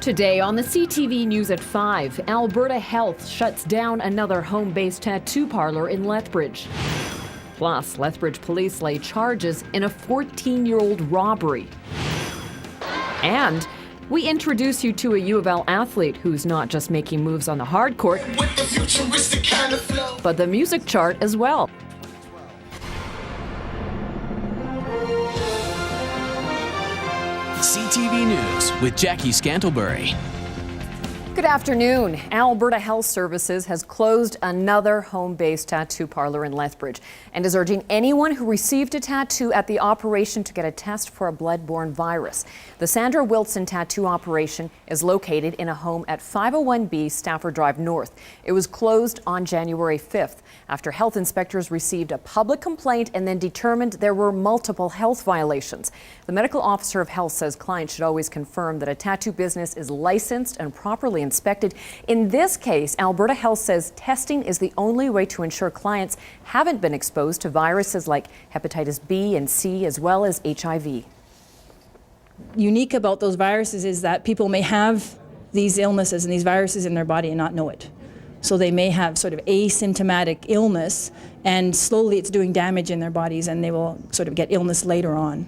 Today on the CTV News at 5, Alberta Health shuts down another home-based tattoo parlor in Lethbridge. Plus, Lethbridge police lay charges in a 14-year-old robbery. And we introduce you to a U of L athlete who's not just making moves on the hard court, but the music chart as well. CTV News with Jackie Scantlebury. Good afternoon. Alberta Health Services has closed another home-based tattoo parlor in Lethbridge and is urging anyone who received a tattoo at the operation to get a test for a blood-borne virus. The Sandra Wilson tattoo operation is located in a home at 501B Stafford Drive North. It was closed on January 5th after health inspectors received a public complaint and then determined there were multiple health violations. The medical officer of health says clients should always confirm that a tattoo business is licensed and properly inspected. In this case, Alberta Health says testing is the only way to ensure clients haven't been exposed to viruses like hepatitis B and C as well as HIV. Unique about those viruses is that people may have these illnesses and these viruses in their body and not know it. So they may have sort of asymptomatic illness and slowly it's doing damage in their bodies and they will sort of get illness later on.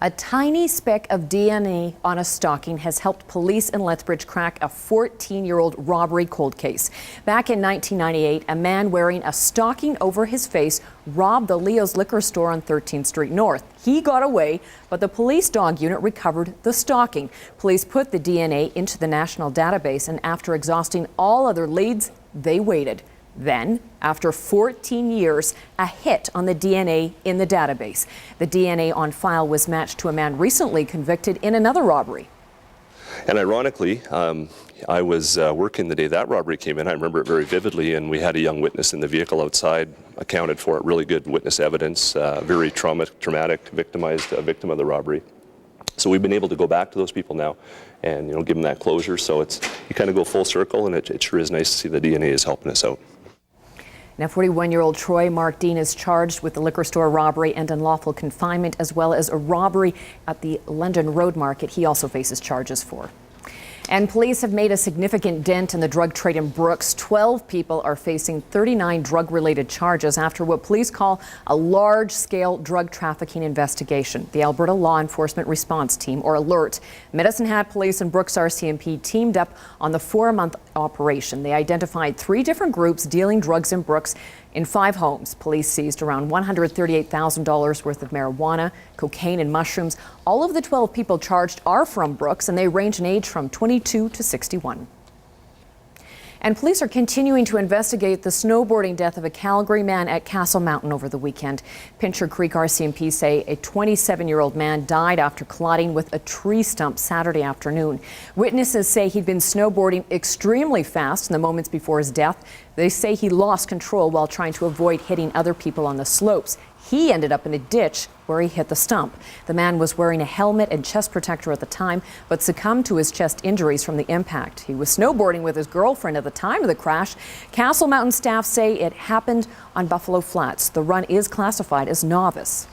A tiny speck of DNA on a stocking has helped police in Lethbridge crack a 14-year-old robbery cold case. Back in 1998, a man wearing a stocking over his face robbed the Leo's liquor store on 13th Street North. He got away, but the police dog unit recovered the stocking. Police put the DNA into the national database, and after exhausting all other leads, they waited. Then, after 14 years, a hit on the DNA in the database. The DNA on file was matched to a man recently convicted in another robbery. And ironically, I was working the day that robbery came in. I remember it very vividly, and we had a young witness in the vehicle outside, accounted for it, really good witness evidence, very traumatic, victimized victim of the robbery. So we've been able to go back to those people now and give them that closure. So you kind of go full circle, and it sure is nice to see the DNA is helping us out. Now, 41-year-old Troy Mark Dean is charged with the liquor store robbery and unlawful confinement, as well as a robbery at the London Road Market. He also faces charges for. And police have made a significant dent in the drug trade in Brooks. 12 people are facing 39 drug-related charges after what police call a large-scale drug trafficking investigation. The Alberta Law Enforcement Response Team, or ALERT, Medicine Hat Police and Brooks RCMP teamed up on the 4-month operation. They identified 3 different groups dealing drugs in Brooks. In 5 homes, police seized around $138,000 worth of marijuana, cocaine, and mushrooms. All of the 12 people charged are from Brooks, and they range in age from 22 to 61. And police are continuing to investigate the snowboarding death of a Calgary man at Castle Mountain over the weekend. Pincher Creek RCMP say a 27-year-old man died after colliding with a tree stump Saturday afternoon. Witnesses say he'd been snowboarding extremely fast in the moments before his death. They say he lost control while trying to avoid hitting other people on the slopes. He ended up in a ditch where he hit the stump. The man was wearing a helmet and chest protector at the time, but succumbed to his chest injuries from the impact. He was snowboarding with his girlfriend at the time of the crash. Castle Mountain staff say it happened on Buffalo Flats. The run is classified as novice.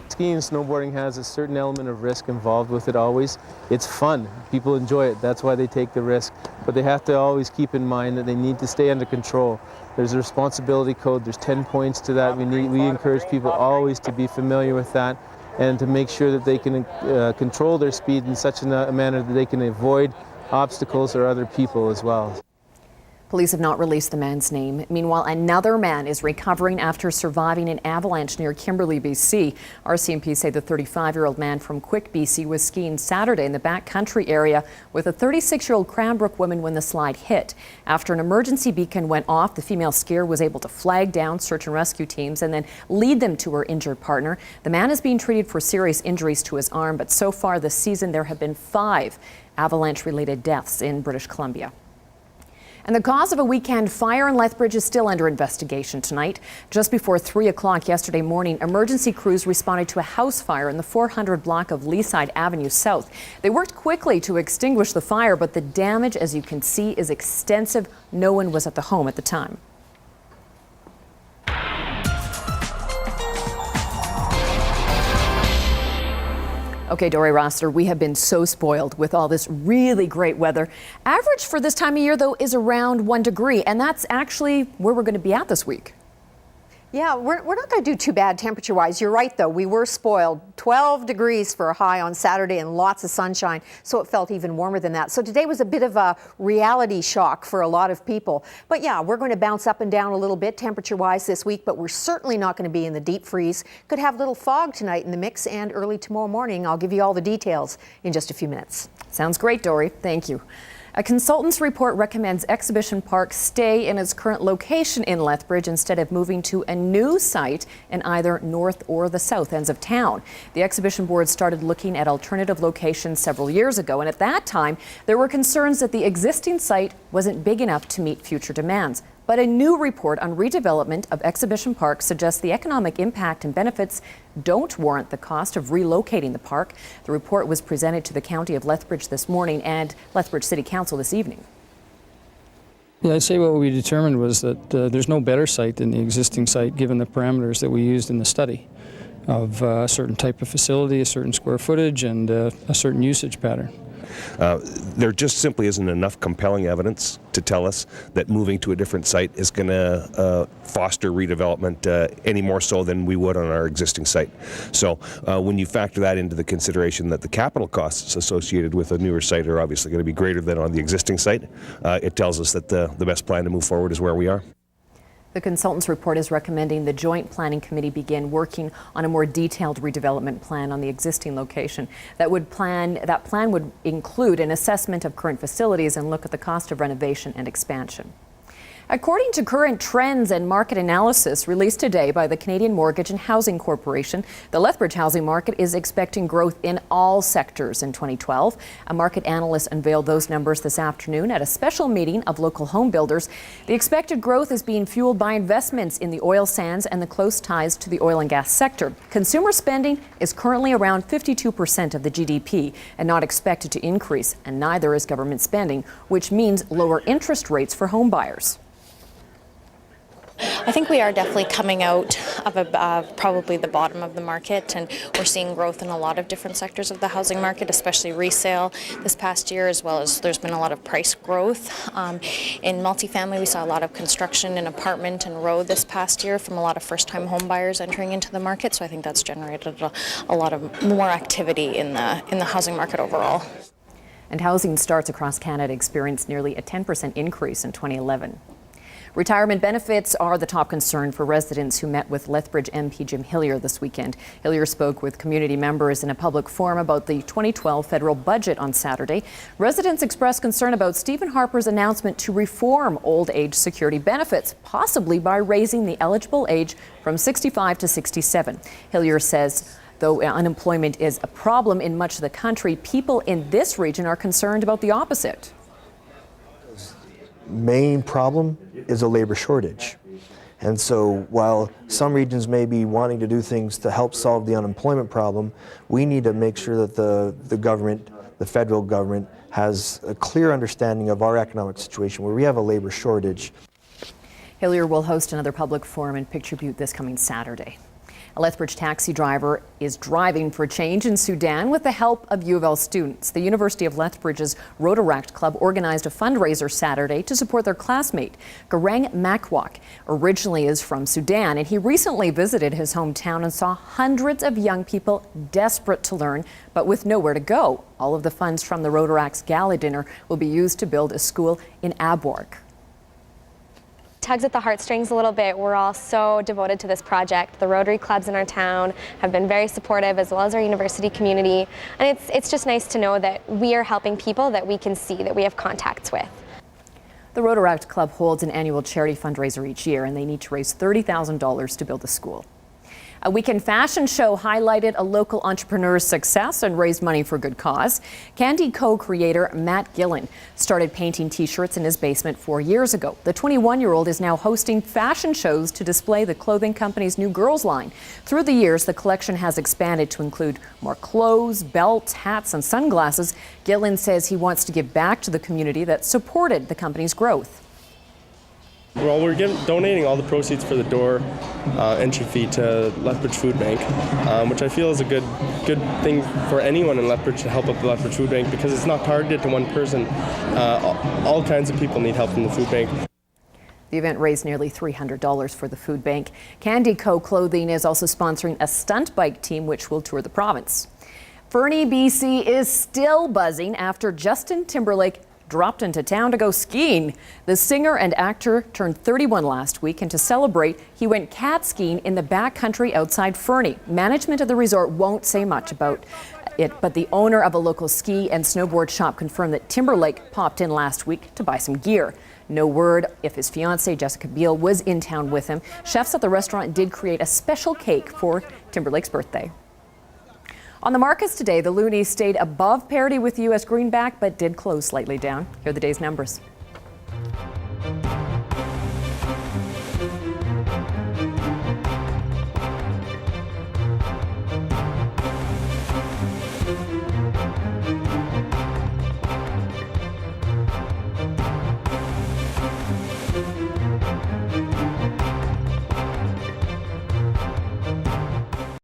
Skiing and snowboarding has a certain element of risk involved with it always. It's fun. People enjoy it. That's why they take the risk. But they have to always keep in mind that they need to stay under control. There's a responsibility code. There's 10 points to that. We encourage people always to be familiar with that and to make sure that they can control their speed in such a manner that they can avoid obstacles or other people as well. Police have not released the man's name. Meanwhile, another man is recovering after surviving an avalanche near Kimberley, BC. RCMP say the 35-year-old man from Quick, BC was skiing Saturday in the backcountry area with a 36-year-old Cranbrook woman when the slide hit. After an emergency beacon went off, the female skier was able to flag down search and rescue teams and then lead them to her injured partner. The man is being treated for serious injuries to his arm, but so far this season there have been 5 avalanche-related deaths in British Columbia. And the cause of a weekend fire in Lethbridge is still under investigation tonight. Just before 3 o'clock yesterday morning, emergency crews responded to a house fire in the 400 block of Leaside Avenue South. They worked quickly to extinguish the fire, but the damage, as you can see, is extensive. No one was at the home at the time. Okay, Dory Rossler, we have been so spoiled with all this really great weather. Average for this time of year, though, is around 1 degree, and that's actually where we're going to be at this week. Yeah, we're not going to do too bad temperature-wise. You're right, though. We were spoiled. 12 degrees for a high on Saturday and lots of sunshine, so it felt even warmer than that. So today was a bit of a reality shock for a lot of people. But yeah, we're going to bounce up and down a little bit temperature-wise this week, but we're certainly not going to be in the deep freeze. Could have a little fog tonight in the mix and early tomorrow morning. I'll give you all the details in just a few minutes. Sounds great, Dory. Thank you. A consultant's report recommends Exhibition Park stay in its current location in Lethbridge instead of moving to a new site in either north or the south ends of town. The exhibition board started looking at alternative locations several years ago, and at that time there were concerns that the existing site wasn't big enough to meet future demands. But a new report on redevelopment of Exhibition Park suggests the economic impact and benefits don't warrant the cost of relocating the park. The report was presented to the County of Lethbridge this morning and Lethbridge City Council this evening. Yeah, I'd say what we determined was that there's no better site than the existing site given the parameters that we used in the study of a certain type of facility, a certain square footage, and a certain usage pattern. There just simply isn't enough compelling evidence to tell us that moving to a different site is going to foster redevelopment any more so than we would on our existing site. So when you factor that into the consideration that the capital costs associated with a newer site are obviously going to be greater than on the existing site, it tells us that the best plan to move forward is where we are. The consultant's report is recommending the Joint Planning Committee begin working on a more detailed redevelopment plan on the existing location. That plan would include an assessment of current facilities and look at the cost of renovation and expansion. According to current trends and market analysis released today by the Canadian Mortgage and Housing Corporation, the Lethbridge housing market is expecting growth in all sectors in 2012. A market analyst unveiled those numbers this afternoon at a special meeting of local home builders. The expected growth is being fueled by investments in the oil sands and the close ties to the oil and gas sector. Consumer spending is currently around 52% of the GDP and not expected to increase, and neither is government spending, which means lower interest rates for home buyers. I think we are definitely coming out of probably the bottom of the market, and we're seeing growth in a lot of different sectors of the housing market, especially resale this past year, as well as there's been a lot of price growth. In multifamily, we saw a lot of construction in apartment and road this past year from a lot of first-time home buyers entering into the market, so I think that's generated a lot of more activity in the housing market overall. And housing starts across Canada experienced nearly a 10% increase in 2011. Retirement benefits are the top concern for residents who met with Lethbridge MP Jim Hillier this weekend. Hillier spoke with community members in a public forum about the 2012 federal budget on Saturday. Residents expressed concern about Stephen Harper's announcement to reform old age security benefits, possibly by raising the eligible age from 65 to 67. Hillier says, though unemployment is a problem in much of the country, people in this region are concerned about the opposite. Main problem is a labor shortage. And so while some regions may be wanting to do things to help solve the unemployment problem, we need to make sure that the government, the federal government, has a clear understanding of our economic situation where we have a labor shortage. Hillier will host another public forum in Picture Butte this coming Saturday. A Lethbridge taxi driver is driving for change in Sudan with the help of U of L students. The University of Lethbridge's Rotaract Club organized a fundraiser Saturday to support their classmate. Garang Makwak originally is from Sudan, and he recently visited his hometown and saw hundreds of young people desperate to learn, but with nowhere to go. All of the funds from the Rotaract's gala dinner will be used to build a school in Abwarg. Tugs at the heartstrings a little bit. We're all so devoted to this project. The Rotary clubs in our town have been very supportive, as well as our university community. And it's just nice to know that we are helping people that we can see, that we have contacts with. The Rotaract Club holds an annual charity fundraiser each year, and they need to raise $30,000 to build a school. A weekend fashion show highlighted a local entrepreneur's success and raised money for a good cause. Candy co-creator Matt Gillen started painting t-shirts in his basement 4 years ago. The 21-year-old is now hosting fashion shows to display the clothing company's new girls line. Through the years, the collection has expanded to include more clothes, belts, hats, and sunglasses. Gillen says he wants to give back to the community that supported the company's growth. Well, we're donating all the proceeds for the door entry fee to Lethbridge Food Bank, which I feel is a good thing for anyone in Lethbridge to help out the Lethbridge Food Bank because it's not targeted to one person. All kinds of people need help from the food bank. The event raised nearly $300 for the food bank. Candy Co. Clothing is also sponsoring a stunt bike team which will tour the province. Fernie, BC is still buzzing after Justin Timberlake dropped into town to go skiing. The singer and actor turned 31 last week, and to celebrate, he went cat skiing in the backcountry outside Fernie. Management of the resort won't say much about it, but the owner of a local ski and snowboard shop confirmed that Timberlake popped in last week to buy some gear. No word if his fiancée, Jessica Biel, was in town with him. Chefs at the restaurant did create a special cake for Timberlake's birthday. On the markets today, the loonie stayed above parity with the U.S. greenback, but did close slightly down. Here are the day's numbers.